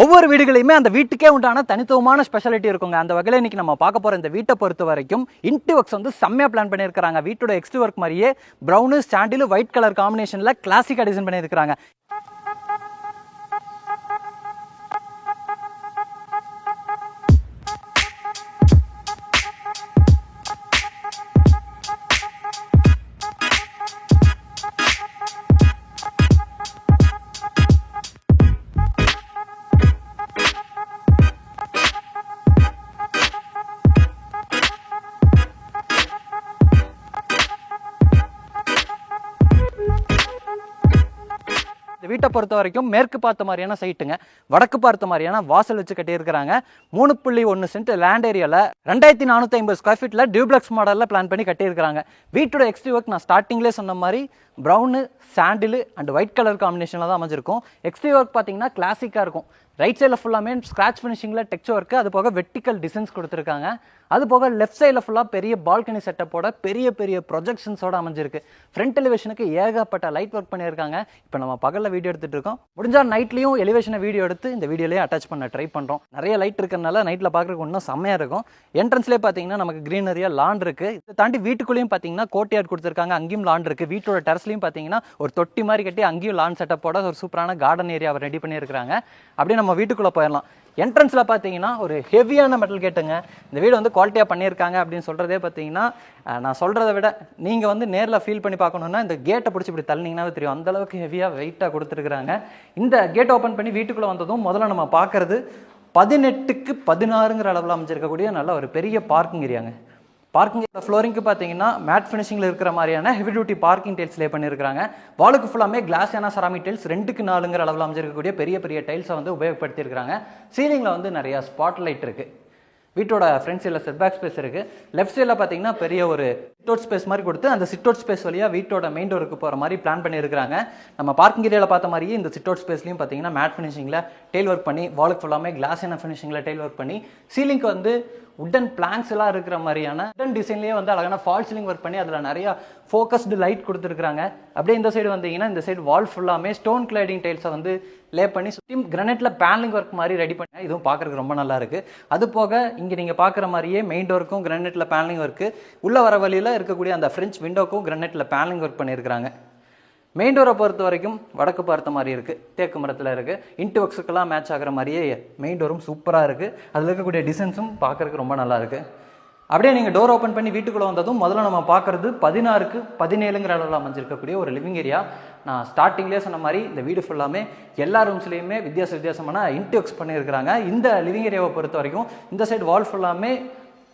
ஒவ்வொரு வீடுகளையுமே அந்த வீட்டுக்கே உண்டான தனித்துவமான ஸ்பெஷாலிட்டி இருக்குங்க. அந்த வகையில் இன்னைக்கு நம்ம பார்க்க போகிற இந்த வீட்டை பொறுத்த வரைக்கும் இன்டி ஒர்க்ஸ் வந்து செம்மையாக பிளான் பண்ணியிருக்காங்க. வீட்டோட எக்ஸ்டி ஒர்க் மாதிரியே ப்ரௌனு சாண்டில் ஒயிட் கலர் காம்பினேஷனில் கிளாசிக்காக டிசைன் பண்ணியிருக்காங்க. வீட்டை பொறுத்த வரைக்கும் மேற்கு பார்த்த மாதிரியான சைட்டுங்க, வடக்கு பார்த்த மாதிரியான வாசல் வச்சு கட்டியிருக்கிறாங்க. 3.1 சென்ட் லேண்ட் ஏரியாவில் 2450 ஸ்கொயர் ஃபீட்டில் டியூப்ளெக்ஸ் மாடலில் பிளான் பண்ணி கட்டியிருக்கிறாங்க. வீட்டோட எக்ஸ்டி ஒர்க் நான் ஸ்டார்டிங்லேயே சொன்ன மாதிரி brown sandal and white colour காம்பினேஷனில் தான் அமைஞ்சிருக்கும். எக்ஸ்டி ஒர்க் பார்த்தீங்கன்னா கிளாசிக்காக இருக்கும். ரைட் சைடில் ஃபுல்லாமே ஸ்க்ராட்ச் ஃபினிஷிங்கில் டெக்ஸ்சர் ஒர்க்கு, அது போக வெர்டிக்கல் டிசைன்ஸ் கொடுத்துருக்காங்க. அது போக லெஃப்ட் சைடில் ஃபுல்லாக பெரிய பால்கனி செட்டப்போட பெரிய பெரிய ப்ரொஜெக்ஷன்ஸோட அமைஞ்சிருக்கு. ஃப்ரண்ட் எலிவேஷனுக்கு ஏகப்பட்ட லைட் ஒர்க் பண்ணியிருக்காங்க. இப்போ நம்ம பகலில் வீடியோ எடுத்துகிட்டு இருக்கோம். முடிஞ்சால் நைட்லையும் எலிவேஷனை வீடியோ எடுத்து இந்த வீடியோலேயே அட்டாச் பண்ண ட்ரை பண்ணுறோம். நிறைய லைட் இருக்கிறதுனால நைட்டில் பார்க்குறதுக்கு இன்னும் செம்மையாக இருக்கும். என்ட்ரன்ஸ்லேயே பார்த்தீங்கன்னா நமக்கு க்ரீனரியாக லான் இருக்குது. இதை தாண்டி வீட்டுக்குள்ளேயும் பார்த்தீங்கன்னா கோட்டையார்ட் கொடுத்துருக்காங்க. அங்கேயும் லான் இருக்குது. வீட்டோட டெரஸ்லையும் பார்த்தீங்கன்னா ஒரு தொட்டி மாதிரி கட்டி அங்கேயும் லான் செட்டப்போட ஒரு சூப்பரான கார்டன் ஏரியாவை ரெடி பண்ணியிருக்காங்க. அப்படியே நம்ம வீட்டுக்குள்ளே போயிடலாம். என்ட்ரன்ஸில் பார்த்தீங்கன்னா ஒரு ஹெவியான மெட்டல் கேட்டுங்க. இந்த வீடு வந்து குவாலிட்டியாக பண்ணியிருக்காங்க அப்படின்னு சொல்கிறதே பார்த்தீங்கன்னா, நான் சொல்கிறத விட நீங்கள் வந்து நேரில் ஃபீல் பண்ணி பார்க்கணுன்னா இந்த கேட்டை பிடிச்சி இப்படி தள்ளினீங்கன்னா தெரியும். அந்தளவுக்கு ஹெவியாக வெயிட்டாக கொடுத்துருக்குறாங்க. இந்த கேட் ஓப்பன் பண்ணி வீட்டுக்குள்ளே வந்ததும் முதல்ல நம்ம பார்க்குறது 18க்கு 16ங்கிற அளவில் அமைஞ்சிருக்கக்கூடிய நல்ல ஒரு பெரிய பார்க்கிங் ஏரியாங்க. பார்க்கிங் ஃப்ளோரிங்க்கு பார்த்தீங்கன்னா மேட் ஃபினிஷிங்கில் இருக்கிற மாதிரியான ஹெவி டியூட்டி பார்க்கிங் டைல்ஸ் லே பண்ணியிருக்காங்க. வாலுக்கு ஃபுல்லாமே கிளாஸான செராமிக் டைல்ஸ் 2க்கு 4ங்கிற அளவில் அமைஞ்சிருக்கக்கூடிய பெரிய பெரிய டைல்ஸை வந்து உபயோகப்படுத்தியிருக்காங்க. சீலிங்கில் வந்து நிறையா ஸ்பாட் லைட் இருக்குது. வீட்டோட ஃப்ரண்ட் சைடில் செட் பேக் ஸ்பேஸ் இருக்குது. லெஃப்ட் சைடில் பார்த்தீங்கன்னா பெரிய ஒரு சிட் அவுட் ஸ்பேஸ் மாதிரி கொடுத்து அந்த சிட் அவுட் ஸ்பேஸ் வழியாக வீட்டோட மெயின் டோருக்கு போகிற மாதிரி பிளான் பண்ணியிருக்காங்க. நம்ம பார்க்கிங் ஏரியாவில் பார்த்த மாதிரியே இந்த சிட் அவுட் ஸ்பேஸ்லையும் பார்த்தீங்கன்னா மேட் ஃபினிஷிங்கில் டெயில் ஒர்க் பண்ணி, வாலுக்கு ஃபுல்லாமே கிளாஸான ஃபினிஷிங்கில் டெயில் ஒர்க் பண்ணி, சீலிங்க்கு வந்து உட்டன் பிளாங்க்ஸ் எல்லாம் இருக்கிற மாதிரியான உட்டன் டிசைன்லேயே வந்து அழகான ஃபால் சீலிங் ஒர்க் பண்ணி அதில் நிறையா ஃபோக்கஸ்டு லைட் கொடுத்துருக்காங்க. அப்படியே இந்த சைடு வந்தீங்கன்னா இந்த சைடு வால் ஃபுல்லாமே ஸ்டோன் கிளைடிங் டைல்ஸை வந்து லே பண்ணி சுற்றி கிரானைட்ல பேனலிங் ஒர்க் மாதிரி ரெடி பண்ணி இதுவும் பார்க்குறதுக்கு ரொம்ப நல்லா இருக்குது. அது போக இங்கே நீங்கள் பார்க்குற மாதிரியே மெயின் டோருக்கும் கிரானைட்ல பேனலிங் ஒர்க்கு, உள்ள வர வழியில் இருக்கக்கூடிய அந்த ஃப்ரெஞ்ச் விண்டோக்கும் கிரானைட்ல பேனலிங் ஒர்க் பண்ணியிருக்காங்க. மெயின் டோரை பொறுத்த வரைக்கும் வடக்கு பார்த்த மாதிரி இருக்குது, தேக்கு மரத்தில் இருக்குது. இன்டி ஒர்க்ஸுக்கெல்லாம் மேட்ச் ஆகிற மாதிரியே மெயின் டோரும் சூப்பராக இருக்குது. அதில் இருக்கக்கூடிய டிசைன்ஸும் பார்க்குறதுக்கு ரொம்ப நல்லா இருக்குது. அப்படியே நீங்கள் டோர் ஓப்பன் பண்ணி வீட்டுக்குள்ளே வந்ததும் முதல்ல நம்ம பார்க்குறது 16க்கு 17ங்கிற அளவில் அமைஞ்சிருக்கக்கூடிய ஒரு லிவிங் ஏரியா. நான் ஸ்டார்டிங்லேயே சொன்ன மாதிரி இந்த வீடு ஃபுல்லாமே எல்லா ரூம்ஸ்லேயுமே வித்தியாசமான இன்டி ஒர்க்ஸ் பண்ணியிருக்கிறாங்க. இந்த லிவிங் ஏரியாவை பொறுத்த வரைக்கும் இந்த சைடு வால் ஃபுல்லாமே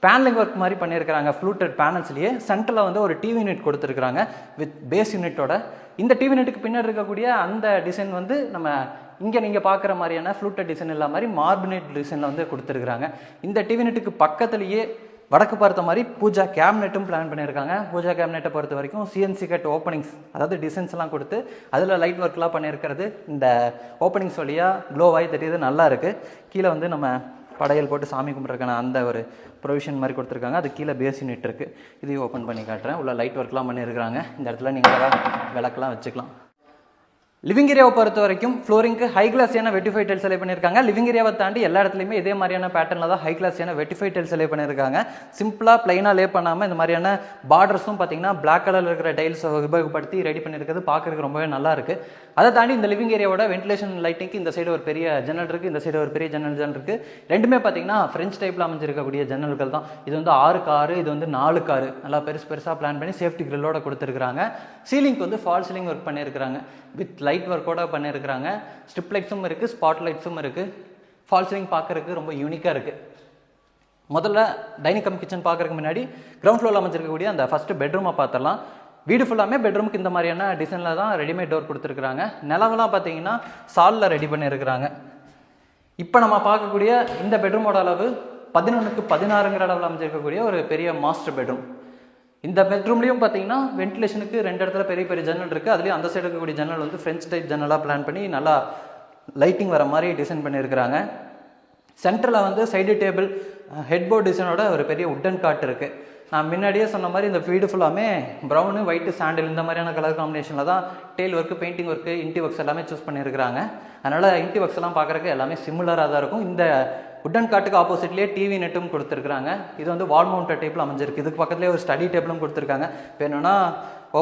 பேனலிங் ஒர்க் மாதிரி பண்ணியிருக்கிறாங்க. ஃப்ளூட்டட் பேனல்ஸ்லேயே சென்டரில் வந்து ஒரு டிவி யூனிட் கொடுத்துருக்குறாங்க வித் பேஸ் யூனிட்டோட. இந்த டிவி யூனிட்டுக்கு பின்னாடி இருக்கக்கூடிய அந்த டிசைன் வந்து நம்ம இங்கே நீங்கள் பார்க்குற மாதிரியான ஃப்ளூட்டட் டிசைன் இல்லாத மாதிரி மார்பினேட் டிசைனில் வந்து கொடுத்துருக்குறாங்க. இந்த டிவி யூனிட்டுக்கு பக்கத்துலேயே வடக்கு பார்த்த மாதிரி பூஜா கேபினெட்டும் பிளான் பண்ணியிருக்காங்க. பூஜா கேபினெட்டை பொறுத்த வரைக்கும் சிஎன்சி கட் ஓப்பனிங்ஸ், அதாவது டிசைன்ஸ் எல்லாம் கொடுத்து அதில் லைட் ஒர்க்லாம் பண்ணியிருக்கிறது இந்த ஓப்பனிங்ஸ் வழியாக க்ளோவாகி தெரியுது, நல்லா இருக்குது. கீழே வந்து நம்ம படையல் போட்டு சாமி கும்பிட்றக்கான அந்த ஒரு ப்ரொவிஷன் மாதிரி கொடுத்துருக்காங்க. அது கீழே பேஸ் யூனிட் இருக்குது. இதையும் ஓப்பன் பண்ணி காட்டுறேன். உள்ள லைட் ஒர்க்லாம் பண்ணியிருக்காங்க. இந்த இடத்துல நீங்கள் விளக்கெல்லாம் வச்சுக்கலாம். லிவிங் ஏரியாவை பொறுத்த வரைக்கும் ஃப்ளோரிங்க்கு ஹை கிளாஸியான வெட்டிஃபை டைல்ஸ் செலக்ட் பண்ணியிருக்காங்க. லிவிங் ஏரியாவை தாண்டி எல்லா இடத்துலையுமே இதே மாதிரியான பேட்டர்னில் தான் ஹை கிளாஸியான வெட்டிஃபை டைல்ஸ் செலக்ட் பண்ணியிருக்காங்க. சிம்பிளாக பிளைனாக லே பண்ணாமல் இந்த மாதிரியான பார்டர்ஸும் பார்த்தீங்கன்னா பிளாக் கலரில் இருக்கிற டைல்ஸை உபயோகப்படுத்தி ரெடி பண்ணியிருக்கிறது பார்க்குறதுக்கு ரொம்பவே நல்லா இருக்குது. அதை தாண்டி இந்த லிவிங் ஏரியாவோட வென்டிலேஷன் லைட்டிங்க்கு இந்த சைடு ஒரு பெரிய ஜன்னல் இருக்குது, இந்த சைடு ஒரு பெரிய ஜன்னல் இருக்குது. ரெண்டுமே பார்த்தீங்கன்னா ஃப்ரெஞ்ச் டைப்பில் அமைஞ்சிருக்கக்கூடிய ஜன்னல்கள் தான். இது வந்து 6 காரு, இது வந்து 4 காரு. நல்லா பெருசாக பிளான் பண்ணி சேஃப்டி கிரில்லோட கொடுத்துருக்காங்க. சீலிங்க்கு வந்து ஃபால் சீலிங் ஒர்க் பண்ணியிருக்காங்க வித் லைட் ஒர்க்கோட பண்ணியிருக்கிறாங்க. ஸ்ட்ரிப் லைட்ஸும் இருக்குது, ஸ்பாட் லைட்ஸும் இருக்குது. ஃபால் சீலிங் பார்க்குறதுக்கு ரொம்ப யூனிக்காக இருக்குது. முதல்ல டைனிங் கம் கிச்சன் பார்க்குறதுக்கு முன்னாடி கிரவுண்ட் ஃப்ளோரில் அமைஞ்சிருக்கக்கூடிய அந்த ஃபஸ்ட்டு பெட்ரூமை பார்த்துடலாம். வீடு ஃபுல்லாமே பெட்ரூமுக்கு இந்த மாதிரியான டிசைனில் தான் ரெடிமேட் டோர் கொடுத்துருக்குறாங்க. நிலவெல்லாம் பார்த்தீங்கன்னா சாலில் ரெடி பண்ணியிருக்கிறாங்க. இப்போ நம்ம பார்க்கக்கூடிய இந்த பெட்ரூமோட அளவு 11க்கு 16ங்கிற அளவில் அமைஞ்சிருக்கக்கூடிய ஒரு பெரிய மாஸ்டர் பெட்ரூம். இந்த பெட்ரூம்லேயும் பார்த்தீங்கன்னா வென்டிலேஷனுக்கு 2 இடத்துல பெரிய பெரிய ஜன்னல் இருக்குது. அதுலேயும் அந்த சைடு இருக்கக்கூடிய ஜன்னல் வந்து ஃப்ரெஞ்ச் டைப் ஜன்னலாக பிளான் பண்ணி நல்லா லைட்டிங் வர மாதிரி டிசைன் பண்ணியிருக்கிறாங்க. சென்டரில் வந்து சைடு டேபிள் ஹெட்போர்ட் டிசைனோட ஒரு பெரிய உட்டன் காட் இருக்குது. நான் முன்னாடியே சொன்ன மாதிரி இந்த வீடு ஃபுல்லாமே ப்ரௌனு ஒயிட்டு சாண்டில் இந்த மாதிரியான கலர் காம்பினேஷனில் தான் tail work, painting work, into works எல்லாமே சூஸ் பண்ணியிருக்கிறாங்க. அதனால் இன்டி ஒர்க்ஸ் எல்லாம் பார்க்குறக்கு எல்லாமே சிமிலராக தான் இருக்கும். இந்த உட்டன் காட்டுக்கு ஆப்போசிட்லேயே டிவி நெட்டும் கொடுத்துருக்காங்க. இது வந்து வால் மவுண்டட் டைப்பில் அமைஞ்சிருக்கு. இதுக்கு பக்கத்துலேயே ஒரு ஸ்டடி டேபிளும் கொடுத்துருக்காங்க. வேணும்னா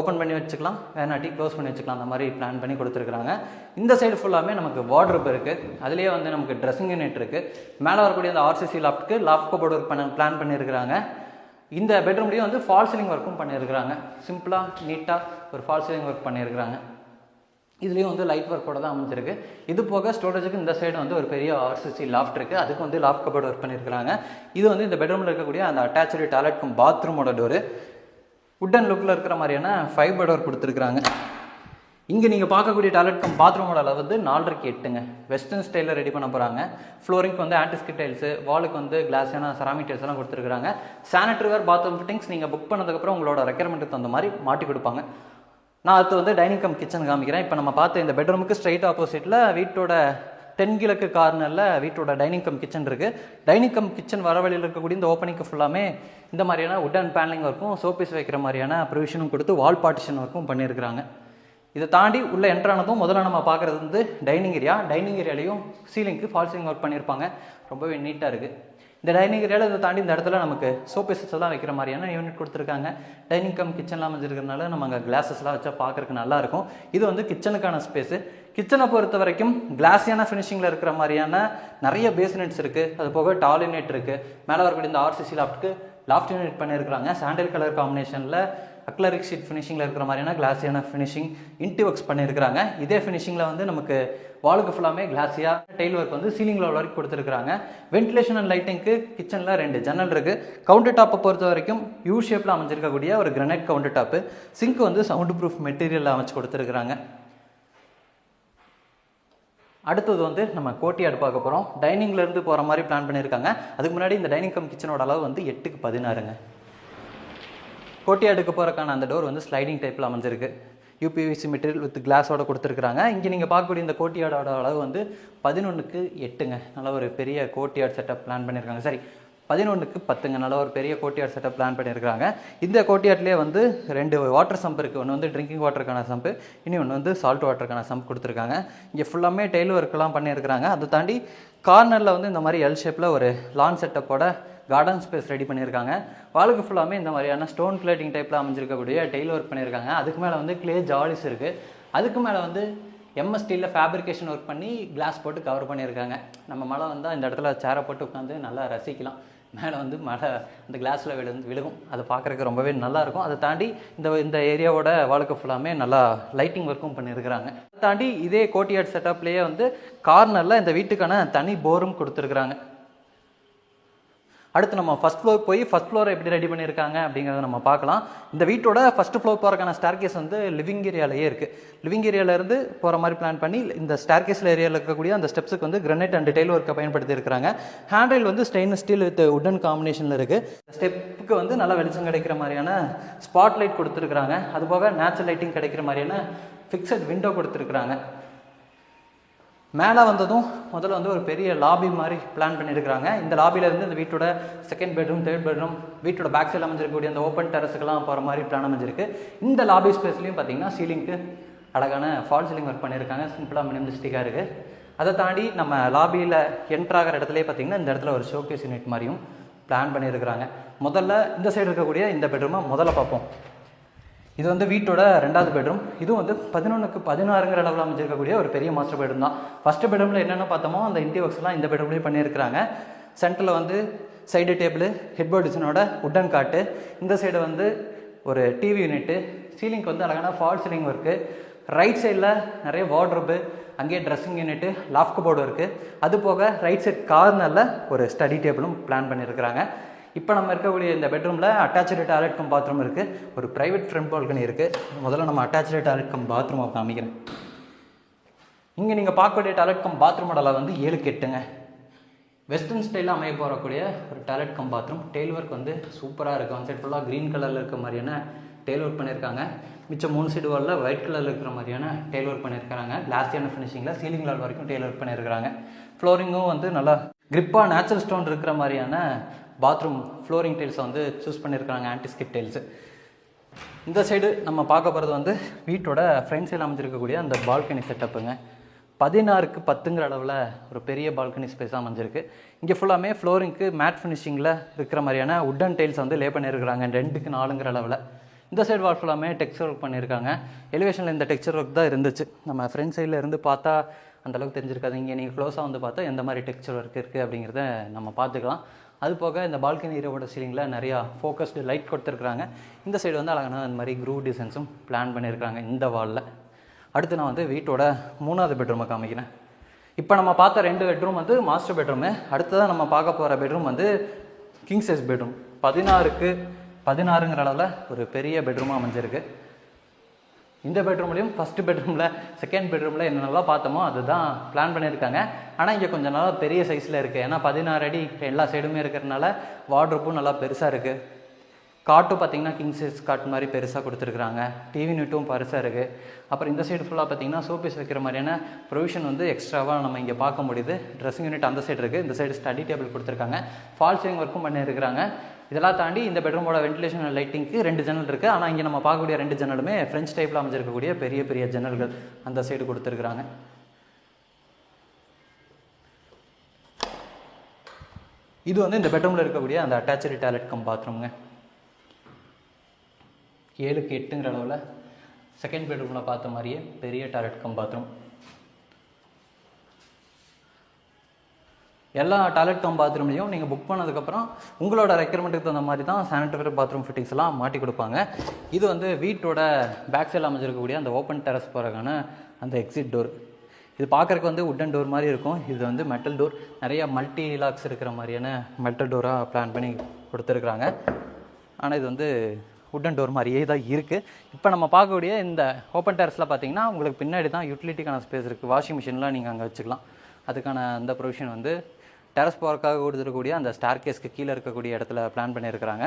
ஓப்பன் பண்ணி வச்சுக்கலாம், வேணாட்டி க்ளோஸ் பண்ணி வச்சுக்கலாம். அந்த மாதிரி பிளான் பண்ணி கொடுத்துருக்காங்க. இந்த சைடு ஃபுல்லாமே நமக்கு வார்ட்ரோப் இருக்குது. அதுலேயே வந்து நமக்கு ட்ரெஸ்ஸிங் யூனிட் இருக்குது. மேலே வரக்கூடிய அந்த ஆர்சிசி லாஃப்ட்டுக்கு லாஃப்ட் கபோர்டு ஒர்க் பிளான் பண்ணியிருக்கிறாங்க. இந்த பெட்ரூம்லேயும் வந்து ஃபால் சீலிங் ஒர்க்கும் பண்ணியிருக்கிறாங்க. சிம்பிளாக நீட்டாக ஒரு ஃபால் சீலிங் ஒர்க் பண்ணியிருக்கிறாங்க. இதுலேயும் வந்து லைட் ஒர்க்கோட தான் அமைஞ்சிருக்கு. இது போக ஸ்டோரேஜுக்கு இந்த சைடு வந்து ஒரு பெரிய ஆர்சிசி லாஃப்ட் இருக்குது. அதுக்கு வந்து லாஃப்ட் கபோர்டு ஒர்க் பண்ணியிருக்கிறாங்க. இது வந்து இந்த பெட்ரூமில் இருக்கக்கூடிய அந்த அட்டாச்சு டாய்லெட் கம் பாத்ரூமோட டோரு உட்டன் லுக்கில் இருக்கிற மாதிரியான ஃபைபர் டோர் கொடுத்துருக்குறாங்க. இங்கே நீங்கள் பார்க்கக்கூடிய டாய்லெட் கம் பாத்ரூமோட அளவு வந்து 4.5 8ங்க. வெஸ்டர்ன் ஸ்டைலில் ரெடி பண்ண போகிறாங்க. ஃப்ளோரிங்க்கு வந்து ஆன்டிஸ்கிட் டைல்ஸு, வாலுக்கு வந்து கிளாஸான செராமிக் டைல்ஸ் எல்லாம் கொடுத்துருக்காங்க. சானிட்டரி வேர், பாத்ரூம் ஃபிட்டிங்ஸ் நீங்கள் புக் பண்ணதுக்கப்புறம் உங்களோட ரெக்யர்மெண்ட்டுக்கு தகுந்த மாதிரி மாட்டி கொடுப்பாங்க. நான் அடுத்து வந்து டைனிங் கம் கிச்சன் காமிக்கிறேன். இப்போ நம்ம பார்த்த இந்த பெட்ரூமுக்கு ஸ்ட்ரைட் ஆப்போசிட்டில் வீட்டோட தென்கிழக்கு கார்னரில் வீட்டோட டைனிங் கம் கிச்சன் இருக்குது. டைனிங் கம் கிச்சன் வர வழியில் இருக்கக்கூடிய இந்த ஓப்பனிங்க்கு ஃபுல்லாமே இந்த மாதிரியான உட்டன் பேனலிங் ஒர்க்கும், ஷோபீஸ் வைக்கிற மாதிரியான ப்ரொவிஷனும் கொடுத்து வால் பார்ட்டிஷன் ஒர்க்கும் பண்ணியிருக்கிறாங்க. இதை தாண்டி உள்ள என்ட்ரானதும் முதல்ல நம்ம பார்க்குறது வந்து டைனிங் ஏரியா. டைனிங் ஏரியாலையும் சீலிங்க்கு ஃபால் சீலிங் ஒர்க் பண்ணியிருப்பாங்க. ரொம்பவே நீட்டாக இருக்குது. இந்த டைனிங் ஏரியாவில் இதை தாண்டி இந்த இடத்துல நமக்கு ஷோபீசஸ் எல்லாம் வைக்கிற மாதிரியான யூனிட் கொடுத்துருக்காங்க. டைனிங் கம் கிச்சன்லாம் அமைஞ்சிருக்கிறதுனால நம்ம அங்கே கிளாஸஸ்லாம் வச்சா பார்க்குறதுக்கு நல்லாயிருக்கும். இது வந்து கிச்சனுக்கான ஸ்பேஸு. கிச்சனை பொறுத்த வரைக்கும் கிளாஸியான ஃபினிஷிங்கில் இருக்கிற மாதிரியான நிறைய பேஸ்மெண்ட்ஸ் இருக்குது. அது போக டால் யூனிட் இருக்குது. மேலே வரக்கூடிய இந்த ஆர்சிசி லாஃப்ட் யூனிட் பண்ணியிருக்கிறாங்க. சாண்டில் கலர் காம்பினேஷனில் அக்லரிக் ஷீட் ஃபினிஷிங்கில் இருக்கிற மாதிரியான கிளாஸியான ஃபினிஷிங் இன்டி ஒர்க்ஸ் பண்ணியிருக்கிறாங்க. இதே ஃபினிஷிங்கில் வந்து நமக்கு வாலுக்கு ஃபுல்லாமே கிளாஸியாக டைல் ஒர்க் வந்து சீலிங்கில் வரைக்கும் கொடுத்துருக்காங்க. வென்டிலேஷன் அண்ட் லைட்டிங்க்கு கிச்சனில் 2 ஜன்னல் இருக்குது. கவுண்டர் டாப்பை பொறுத்த வரைக்கும் யூ ஷேப்பில் அமைஞ்சிருக்கக்கூடிய ஒரு கிரானைட் கவுண்டர் டாப்பு. சிங்க் வந்து சவுண்ட் ப்ரூஃப் மெட்டீரியலில் அமைச்சு கொடுத்துருக்குறாங்க. அடுத்தது வந்து நம்ம கோட்டியாடு பார்க்க போகிறோம். டைனிங்லேருந்து போகிற மாதிரி பிளான் பண்ணியிருக்காங்க. அதுக்கு முன்னாடி இந்த டைனிங் கம் கிச்சனோட அளவு வந்து 8க்கு 16ங்க. கோட்டியாடுக்கு போகிறக்கான அந்த டோர் வந்து ஸ்லைடிங் டைப்பில் அமைஞ்சிருக்கு. யூபிவிசி மெட்டீரியல் வித் கிளாஸோட கொடுத்துருக்குறாங்க. இங்கே நீங்கள் பார்க்கக்கூடிய இந்த கோட்டியாடோட அளவு வந்து 11க்கு 8ங்க. நல்ல ஒரு பெரிய கோட்டியாட் செட்டப் பிளான் பண்ணியிருக்காங்க. சரி, 11க்கு 10ங்க. நல்ல ஒரு பெரிய கோட்டியாட் செட்டப் பிளான் பண்ணியிருக்காங்க. இந்த கோட்டியாட்லேயே வந்து 2 வாட்டர் சம்ப் இருக்குது. ஒன்று வந்து ட்ரிங்கிங் வாட்டருக்கான சம்பு, இனி ஒன்று வந்து சால்ட் வாட்டருக்கான சம்ப் கொடுத்துருக்காங்க. இங்கே ஃபுல்லாமே டெய்ல் ஒர்க்கெல்லாம் பண்ணியிருக்கிறாங்க. அதை தாண்டி கார்னரில் வந்து இந்த மாதிரி எல் ஷேப்பில் ஒரு லான் செட்டப்போட கார்டன் ஸ்பேஸ் ரெடி பண்ணியிருக்காங்க. வாலுக்கு ஃபுல்லாமே இந்த மாதிரியான ஸ்டோன் பிளேட்டிங் டைப்பில் அமைஞ்சிருக்கக்கூடிய டெய்ல் ஒர்க் பண்ணியிருக்காங்க. அதுக்கு மேலே வந்து கிளே ஜாலிஸ் இருக்குது. அதுக்கு மேலே வந்து எம்எஸ்டியில் ஃபேப்ரிகேஷன் ஒர்க் பண்ணி கிளாஸ் போட்டு கவர் பண்ணியிருக்காங்க. நம்ம மழை வந்தால் இந்த இடத்துல சேரை போட்டு உட்காந்து நல்லா ரசிக்கலாம். மேலே வந்து மழை அந்த கிளாஸில் விழுகும். அதை பார்க்குறதுக்கு ரொம்பவே நல்லாயிருக்கும். அதை தாண்டி இந்த ஏரியாவோட வாலுக்கு ஃபுல்லாமே நல்லா லைட்டிங் ஒர்க்கும் பண்ணியிருக்கிறாங்க. அதை தாண்டி இதே கோட்டியாட் செட்டப்லேயே வந்து கார்னரில் இந்த வீட்டுக்கான தனி போரும் கொடுத்துருக்குறாங்க. அடுத்து நம்ம ஃபஸ்ட் ஃப்ளோர் போய் ஃபஸ்ட் ஃப்ளோரை எப்படி ரெடி பண்ணியிருக்காங்க அப்படிங்கிறத நம்ம பார்க்கலாம். இந்த வீட்டோட ஃபஸ்ட் ஃப்ளோர் போகிறக்கான ஸ்டார்கேஸ் வந்து லிவிங் ஏரியாலேயே இருக்குது. லிவிங் ஏரியாவிலேருந்து போகிற மாதிரி பிளான் பண்ணி இந்த ஸ்டார்கேஸில் ஏரியாவில் இருக்கக்கூடிய அந்த ஸ்டெப்ஸுக்கு வந்து கிரானைட் அண்ட் டெய்ல் ஒர்க்கை பயன்படுத்தி இருக்கிறாங்க. ஹேண்ட்ரைல் வந்து ஸ்டெயின்லெஸ் ஸ்டீல் வித் உட்டன் காம்பினேஷனில் இருக்குது. ஸ்டெப்புக்கு வந்து நல்லா வெளிச்சம் கிடைக்கிற மாதிரியான ஸ்பாட் லைட் கொடுத்துருக்குறாங்க. அதுபோக நேச்சுரல் லைட்டிங் கிடைக்கிற மாதிரியான ஃபிக்ஸட் விண்டோ கொடுத்துருக்குறாங்க. மேலே வந்ததும் முதல்ல வந்து ஒரு பெரிய லாபி மாதிரி பிளான் பண்ணியிருக்கிறாங்க. இந்த லாபியிலேருந்து இந்த வீட்டோட செகண்ட் பெட்ரூம், தேர்ட் பெட்ரூம், வீட்டோட பேக் சைடில் அமைஞ்சிருக்கக்கூடிய அந்த ஓப்பன் டெரஸுக்கெல்லாம் போகிற மாதிரி பிளான் அமைஞ்சிருக்கு. இந்த லாபி ஸ்பேஸ்லையும் பார்த்தீங்கன்னா சீலிங்க்கு அழகான ஃபால் சீலிங் ஒர்க் பண்ணியிருக்காங்க. சிம்பிளாக மினிமலிஸ்டிக்காக இருக்குது. அதை தாண்டி நம்ம லாபியில் என்ட்ராகிற இடத்துலேயே பார்த்தீங்கன்னா இந்த இடத்துல ஒரு ஷோகேஸ் யூனிட் மாதிரியும் பிளான் பண்ணியிருக்கிறாங்க. முதல்ல இந்த சைடு இருக்கக்கூடிய இந்த பெட்ரூமை முதல்ல பார்ப்போம். இது வந்து வீட்டோட 2வது பெட்ரூம். இதுவும் வந்து 11க்கு 16ங்கிற அளவில் அமைஞ்சிருக்கக்கூடிய ஒரு பெரிய மாஸ்டர் பெட்ரூம் தான். ஃபஸ்ட்டு பெட்ரூமில் என்னென்ன பார்த்தோமோ அந்த இன்டி ஒர்க்ஸ்லாம் இந்த பெட்ரூம்லேயே பண்ணியிருக்கிறாங்க. சென்டரில் வந்து சைடு டேபிள், ஹெட்போர்ட் டிசைனோட உட்டன் காட்டு, இந்த சைடு வந்து ஒரு டிவி யூனிட்டு, சீலிங்க்கு வந்து அழகான ஃபால் சீலிங் ஒர்க்கு, ரைட் சைடில் நிறைய வார்ட்ரோபு, அங்கேயே ட்ரெஸ்ஸிங் யூனிட்டு, லாஃப்ட் போர்டு இருக்குது. அது போக ரைட் சைட் கார்னரில் ஒரு ஸ்டடி டேபிளும் பிளான் பண்ணியிருக்கிறாங்க. இப்போ நம்ம இருக்கக்கூடிய இந்த பெட்ரூமில் அட்டாச்சு டாய்லெட் கம் பாத்ரூம் இருக்குது. ஒரு ப்ரைவேட் ஃப்ரண்ட் பால்கனி இருக்குது. முதல்ல நம்ம அட்டாச்சு டாய்லெட் கம் பாத்ரூமை காமிக்கிறேன். இங்கே நீங்கள் பார்க்கக்கூடிய டாய்லெட் கம் பாத்ரூம் அளவு வந்து 7க்கு 8ங்க. வெஸ்டர்ன் ஸ்டைலில் அமைய போகக்கூடிய ஒரு toilet cum bathroom. Tail work வந்து சூப்பராக இருக்குது. ஒன் சைட் ஃபுல்லாக க்ரீன் கலரில் இருக்க மாதிரியான டெய்ல் ஒர்க் பண்ணியிருக்காங்க. மிச்சம் 3 சைடு வாலில் ஒயிட் கலரில் இருக்கிற மாதிரியான டெய்ல் ஒர்க் பண்ணியிருக்காங்க. கிளாஸியான ஃபினிஷிங்கில் சீலிங் லெவல் வரைக்கும் டெய்ல் ஒர்க் பண்ணியிருக்காங்க. ஃப்ளோரிங்கும் வந்து நல்லா கிரிப்பாக நேச்சுரல் ஸ்டோன் இருக்கிற மாதிரியான பாத்ரூம் ஃப்ளோரிங் டைல்ஸை வந்து சூஸ் பண்ணியிருக்காங்க, ஆன்டிஸ்கிட் டைல்ஸு. இந்த சைடு நம்ம பார்க்க போகிறது வந்து வீட்டோட ஃப்ரண்ட் சைடில் அமைஞ்சிருக்கக்கூடிய அந்த பால்கனி செட்டப்புங்க. 16க்கு 10ங்கிற அளவில் ஒரு பெரிய பால்கனி ஸ்பேஸாக அமைஞ்சிருக்கு. இங்கே ஃபுல்லாமே ஃப்ளோரிங்க்கு மேட் ஃபினிஷிங்கில் இருக்கிற மாதிரியான உட்டன் டைல்ஸ் வந்து லே பண்ணியிருக்கிறாங்க 2க்கு 4ங்கிற அளவில். இந்த சைடு வால் ஃபுல்லாமே டெக்ஸ்சர் ஒர்க் பண்ணியிருக்காங்க. எலிவேஷனில் இந்த டெக்ஸ்சர் ஒர்க் தான் இருந்துச்சு. நம்ம ஃப்ரண்ட் சைடில் இருந்து பார்த்தா அந்தளவுக்கு தெரிஞ்சிருக்காது. இங்கே நீங்கள் க்ளோஸாக வந்து பார்த்தா எந்த மாதிரி டெக்ஸ்சர் ஒர்க் இருக்குது அப்படிங்கிறத நம்ம பார்த்துக்கலாம். அது போக இந்த பால்கனி ஏரியாவோட சீலிங்கில் நிறையா ஃபோக்கஸ்டு லைட் கொடுத்துருக்குறாங்க. இந்த சைடு வந்து அழகான அந்த மாதிரி க்ரூ டிசைன்ஸும் பிளான் பண்ணியிருக்காங்க இந்த வாலில். அடுத்து நான் வந்து வீட்டோட 3வது பெட்ரூமை காமிக்கிறேன். இப்போ நம்ம பார்த்த 2 பெட்ரூம் வந்து மாஸ்டர் பெட்ரூமு. அடுத்ததான் நம்ம பார்க்க போகிற பெட்ரூம் வந்து கிங் சைஸ் பெட்ரூம். 16க்கு 16ங்கிற அளவில் ஒரு பெரிய பெட்ரூமாக அமைஞ்சிருக்கு. இந்த பெட்ரூம்லேயும் ஃபஸ்ட்டு பெட்ரூமில் செகண்ட் பெட்ரூமில் என்னென்னலாம் பார்த்தோமோ அதுதான் பிளான் பண்ணியிருக்காங்க. ஆனால் இங்கே கொஞ்சம் நல்லா பெரிய சைஸில் இருக்குது. ஏன்னா 16 அடி எல்லா சைடுமே இருக்கிறதுனால வார்ட்ரோப்பும் நல்லா பெருசாக இருக்குது. காட்டும் பார்த்திங்கன்னா கிங் சைஸ் காட் மாதிரி பெருசாக கொடுத்துருக்குறாங்க. டிவி யூனிட்டும் பெருசாக இருக்குது. அப்புறம் இந்த சைடு ஃபுல்லாக பார்த்திங்கன்னா ஷோபீஸ் வைக்கிற மாதிரியான ப்ரொவிஷன் வந்து எக்ஸ்ட்ராவாக நம்ம இங்கே பார்க்க முடியுது. ட்ரெஸ்ஸிங் யூனிட் அந்த சைடு இருக்குது. இந்த சைடு ஸ்டடி டேபிள் கொடுத்துருக்காங்க. ஃபால் சீலிங் ஒர்க்கும் பண்ணியிருக்கிறாங்க. இதெல்லாம் தாண்டி இந்த பெட்ரூமோட வென்டிலேஷன் லைட்டிங்க்கு 2 ஜன்னல் இருக்குது. ஆனால் இங்கே நம்ம பார்க்கக்கூடிய 2 ஜன்னலுமே ஃப்ரெஞ்ச் டைப்பில் அமைஞ்சிருக்கக்கூடிய பெரிய பெரிய ஜன்னல்கள் அந்த சைடு கொடுத்துருக்குறாங்க. இது வந்து இந்த பெட்ரூமில் இருக்கக்கூடிய அந்த அட்டாச்சு டாய்லெட் கம் பாத்ரூம்ங்க. 7க்கு 8ங்கிற அளவில் செகண்ட் பெட்ரூமில் பார்த்த மாதிரியே பெரிய டாய்லெட் கம் பாத்ரூம். எல்லா டாய்லெட் கம் பாத்ரூம்லையும் நீங்கள் புக் பண்ணதுக்கப்புறம் உங்களோட ரெக்யர்மெண்ட்டுக்கு தகுந்த மாதிரி தான் சானிட்டரி பாத்ரூம் ஃபிட்டிங்ஸ் எல்லாம் மாட்டி கொடுப்பாங்க. இது வந்து வீட்டோட பேக் சைடில் அமைஞ்சிருக்கக்கூடிய அந்த ஓப்பன் டெரஸ் போகிறதுக்கான அந்த எக்ஸிட் டோர். இது பார்க்குறக்கு வந்து உட்டன் டோர் மாதிரி இருக்கும். இது வந்து மெட்டல் டோர். நிறைய மல்டி லாக்ஸ் இருக்கிற மாதிரியான மெட்டல் டோராக பிளான் பண்ணி கொடுத்துருக்குறாங்க. ஆனால் இது வந்து உட்டன் டோர் மாதிரியே தான் இருக்குது. இப்போ நம்ம பார்க்கக்கூடிய இந்த ஓப்பன் டெரஸில் பார்த்தீங்கன்னா உங்களுக்கு பின்னாடி தான் யூட்டிலிட்டிக்கான ஸ்பேஸ் இருக்குது. வாஷிங் மிஷின்லாம் நீங்கள் அங்கே வச்சுக்கலாம். அதுக்கான அந்த ப்ரொவிஷன் வந்து டெரஸ் போகிறதுக்காக கொடுத்துருக்கக்கூடிய அந்த ஸ்டார் கேஸ்க்கு கீழே இருக்கக்கூடிய இடத்துல பிளான் பண்ணியிருக்கிறாங்க.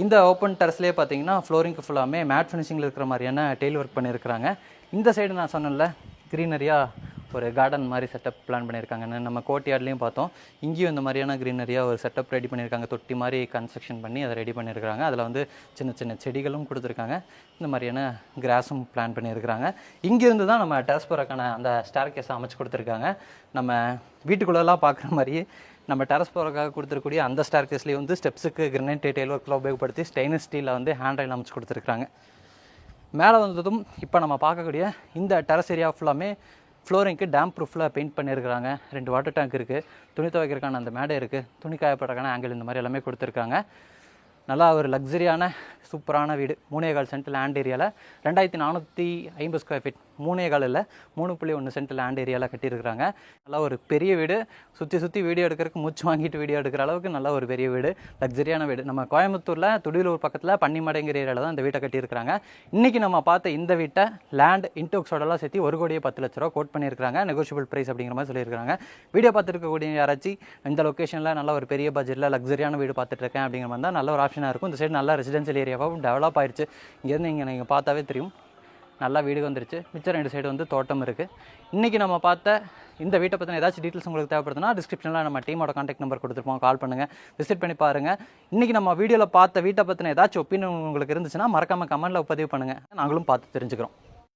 இந்த ஓப்பன் டெரஸ்லேயே பார்த்தீங்கன்னா ஃப்ளோரிங்க்கு ஃபுல்லாமே மேட் ஃபினிஷிங்கில் இருக்கிற மாதிரியான டெயில் ஒர்க் பண்ணியிருக்கிறாங்க. இந்த சைடு நான் சொன்னேன்ல க்ரீனரியாக ஒரு கார்டன் மாதிரி செட்டப் பிளான் பண்ணியிருக்காங்கன்னு நம்ம கோட்யார்ட்லேயும் பார்த்தோம். இங்கேயும் இந்த மாதிரியான க்ரீனரியாக ஒரு செட்டப் ரெடி பண்ணியிருக்காங்க. தொட்டி மாதிரி கன்ஸ்ட்ரக்ஷன் பண்ணி அதை ரெடி பண்ணியிருக்காங்க. அதில் வந்து சின்ன சின்ன செடிகளும் கொடுத்துருக்காங்க. இந்த மாதிரியான கிராஸும் பிளான் பண்ணியிருக்கிறாங்க. இங்கேருந்து தான் நம்ம டெரஸ் போகிறக்கான அந்த ஸ்டார் கேஸை அமைச்சு கொடுத்துருக்காங்க. நம்ம வீட்டுக்குள்ளெல்லாம் பார்க்குற மாதிரியே நம்ம டெரஸ் போகிறதுக்காக கொடுத்துருக்கூடிய அந்த ஸ்டார் கேஸ்லேயே வந்து ஸ்டெப்ஸுக்கு கிரனைட் டெயில் ஒர்க்கில் உபயோகப்படுத்தி ஸ்டெயின்லெஸ் ஸ்டீலில் வந்து ஹேண்ட் ரைல் அமைச்சு கொடுத்துருக்காங்க. மேலே வந்ததும் இப்போ நம்ம பார்க்கக்கூடிய இந்த டெரஸ் ஏரியா ஃபுல்லாமே ஃப்ளோரிங்க்கு டேம்ப் ப்ரூஃபில் பெயிண்ட் பண்ணியிருக்கிறாங்க. 2 வாட்டர் டேங்க் இருக்குது. துணி துவைக்கிறதுக்கான அந்த மேடை இருக்குது. துணி காயப்படுறதுக்கான ஆங்கிள் இந்த மாதிரி எல்லாமே கொடுத்துருக்காங்க. நல்லா ஒரு லக்ஸரியான சூப்பரான வீடு. 3.25 சென்ட் லேண்ட் ஏரியாவில் 2450 ஸ்கொயர் ஃபீட் 3.25 இல்லை 3.1 சென்ட் லேண்ட் ஏரியாவில் கட்டியிருக்கிறாங்க. நல்லா ஒரு பெரிய வீடு. சுற்றி வீடியோ எடுக்கிறதுக்கு மூச்சு வாங்கிட்டு வீடியோ எடுக்கிற அளவுக்கு நல்ல ஒரு பெரிய வீடு, லக்ஸரியான வீடு. நம்ம கோயம்புத்தூரில் துடியலூர் பக்கத்தில் பன்னிமடைங்கிற ஏரியாவில் தான் இந்த வீட்டை கட்டியிருக்கிறாங்க. இன்றைக்கி நம்ம பார்த்த இந்த வீட்டை லேண்ட் இன்டோக்ஸோடலாம் சேர்த்து 1,10,00,000 கோட் பண்ணியிருக்காங்க. நெகோஷியபிள் ப்ரைஸ் அப்படிங்கிற மாதிரி சொல்லியிருக்காங்க. வீடியோ பார்த்துருக்கக்கூடிய யாராச்சும் இந்த லொக்கேஷனில் நல்ல ஒரு பெரிய பட்ஜெட்டில் லக்ஸரியான வீடு பார்த்துட்ருக்கேன் அப்படிங்கிற மாதிரி தான் நல்ல ஒரு ஆப்ஷனாக இருக்கும். இந்த சைடு நல்லா ரெசிடென்ஷியல் ஏரியாவும் டெவலப் ஆயிடுச்சு. இங்கேருந்து இங்கே நீங்கள் பார்த்தாவே தெரியும் நல்லா வீடு வந்துருச்சு. மிச்சம் 2 சைடு வந்து தோட்டம் இருக்குது. இன்றைக்கி நம்ம பார்த்த இந்த வீட்டை பற்றின ஏதாச்சும் டீட்டெயில்ஸ் உங்களுக்கு தேவைப்படுதுன்னா டிஸ்கிரிப்ஷனில் நம்ம டீமோட கான்டாக்ட் நம்பர் கொடுத்துருப்போம். கால் பண்ணுங்கள், விசிட் பண்ணி பாருங்கள். இன்றைக்கி நம்ம வீடியோவில் பார்த்த வீட்டை பற்றின ஏதாச்சும் ஒப்பீனியன் உங்களுக்கு இருந்துச்சுன்னா மறக்காமல் கமெண்ட்டில் பதிவு பண்ணுங்கள். நாங்களும் பார்த்து தெரிஞ்சுக்கிறோம்.